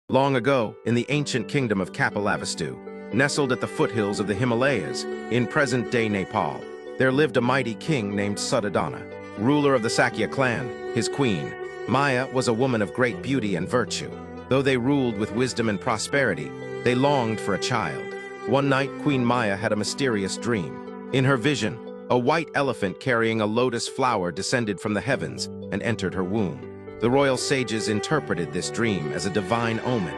Long ago, in the ancient kingdom of Kapilavastu, nestled at the foothills of the Himalayas, in present-day Nepal, there lived a mighty king named Suddhodana, ruler of the Sakya clan. His queen, Maya, was a woman of great beauty and virtue. Though they ruled with wisdom and prosperity, they longed for a child. One night, Queen Maya had a mysterious dream. In her vision, a white elephant carrying a lotus flower descended from the heavens and entered her womb. The royal sages interpreted this dream as a divine omen.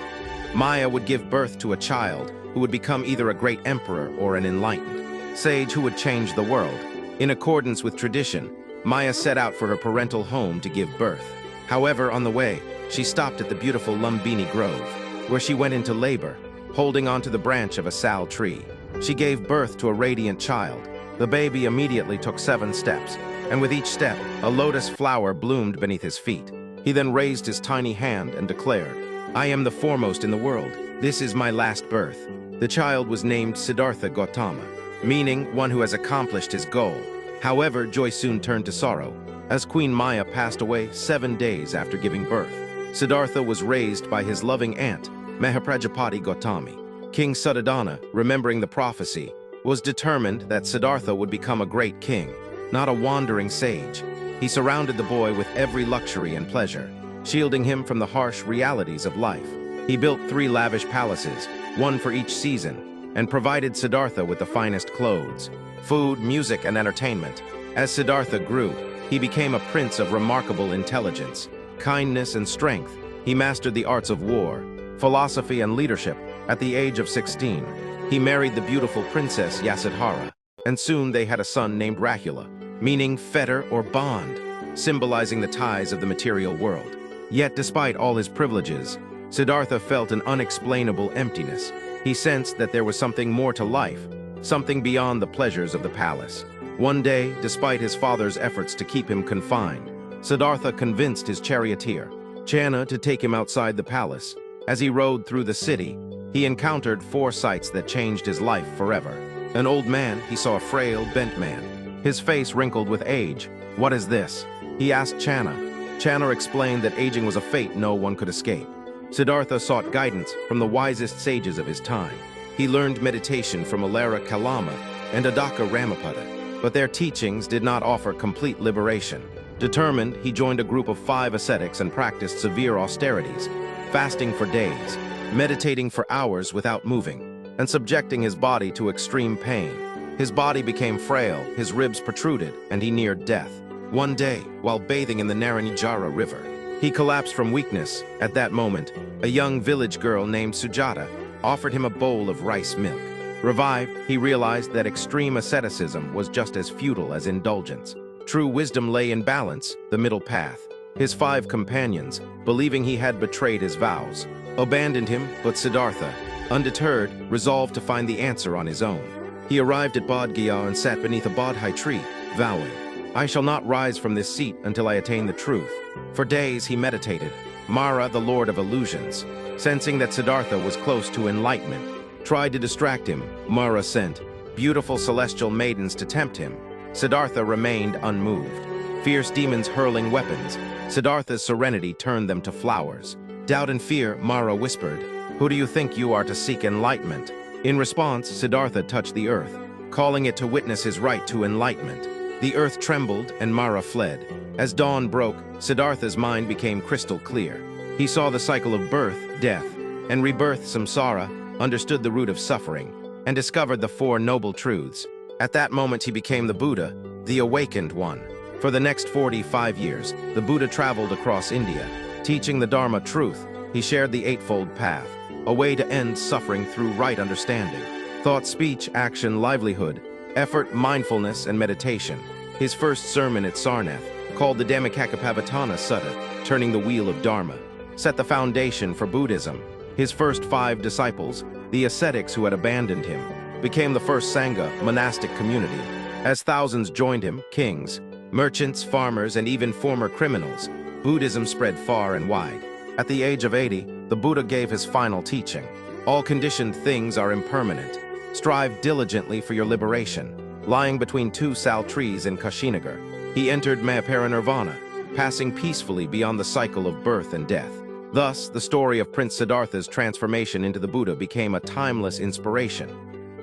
Maya would give birth to a child who would become either a great emperor or an enlightened sage who would change the world. In accordance with tradition, Maya set out for her parental home to give birth. However, on the way, she stopped at the beautiful Lumbini Grove, where she went into labor, holding onto the branch of a sal tree. She gave birth to a radiant child. The baby immediately took 7 steps, and with each step, a lotus flower bloomed beneath his feet. He then raised his tiny hand and declared, "I am the foremost in the world. This is my last birth." The child was named Siddhartha Gautama, meaning one who has accomplished his goal. However, joy soon turned to sorrow, as Queen Maya passed away 7 days after giving birth. Siddhartha was raised by his loving aunt, Mahaprajapati Gautami. King Suddhodana, remembering the prophecy, was determined that Siddhartha would become a great king, not a wandering sage. He surrounded the boy with every luxury and pleasure, shielding him from the harsh realities of life. He built 3 lavish palaces, one for each season, and provided Siddhartha with the finest clothes, food, music, and entertainment. As Siddhartha grew, he became a prince of remarkable intelligence, kindness, and strength. He mastered the arts of war, philosophy, and leadership. At the age of 16, he married the beautiful princess Yasodhara, and soon they had a son named Rahula, meaning fetter or bond, symbolizing the ties of the material world. Yet despite all his privileges, Siddhartha felt an unexplainable emptiness. He sensed that there was something more to life, something beyond the pleasures of the palace. One day, despite his father's efforts to keep him confined, Siddhartha convinced his charioteer, Channa, to take him outside the palace. As he rode through the city, he encountered 4 sights that changed his life forever. An old man, he saw a frail, bent man, his face wrinkled with age. "What is this?" he asked Channa. Channa explained that aging was a fate no one could escape. Siddhartha sought guidance from the wisest sages of his time. He learned meditation from Alara Kalama and Adaka Ramapada, but their teachings did not offer complete liberation. Determined, he joined a group of 5 ascetics and practiced severe austerities, fasting for days, meditating for hours without moving, and subjecting his body to extreme pain. His body became frail, his ribs protruded, and he neared death. One day, while bathing in the Narrate River, he collapsed from weakness. At that moment, a young village girl named Sujata offered him a bowl of rice milk. Revived, he realized that extreme asceticism was just as futile as indulgence. True wisdom lay in balance, the middle path. His 5 companions, believing he had betrayed his vows, abandoned him, but Siddhartha, undeterred, resolved to find the answer on his own. He arrived at Bodh Gaya and sat beneath a bodhi tree, vowing, "I shall not rise from this seat until I attain the truth." For days he meditated. Mara, the lord of illusions, sensing that Siddhartha was close to enlightenment, tried to distract him. Mara sent beautiful celestial maidens to tempt him. Siddhartha remained unmoved. Fierce demons hurling weapons, Siddhartha's serenity turned them to flowers. Doubt and fear, Mara whispered, "Who do you think you are to seek enlightenment?" In response, Siddhartha touched the earth, calling it to witness his right to enlightenment. The earth trembled and Mara fled. As dawn broke, Siddhartha's mind became crystal clear. He saw the cycle of birth, death, and rebirth, samsara, understood the root of suffering, and discovered the 4 noble truths. At that moment he became the Buddha, the awakened one. For the next 45 years, the Buddha traveled across India, teaching the Dharma truth. He shared the 8-fold path, a way to end suffering through right understanding. Thought, speech, action, livelihood, effort, mindfulness, and meditation. His first sermon at Sarnath, called the Dhammacakkappavattana Sutta, turning the wheel of Dharma, set the foundation for Buddhism. His first 5 disciples, the ascetics who had abandoned him, became the first Sangha, monastic community. As thousands joined him, kings, merchants, farmers, and even former criminals, Buddhism spread far and wide. At the age of 80, the Buddha gave his final teaching. All conditioned things are impermanent. Strive diligently for your liberation. Lying between 2 sal trees in Kushinagar, he entered Mahaparinirvana, passing peacefully beyond the cycle of birth and death. Thus, the story of Prince Siddhartha's transformation into the Buddha became a timeless inspiration,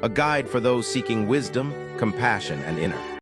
a guide for those seeking wisdom, compassion, and inner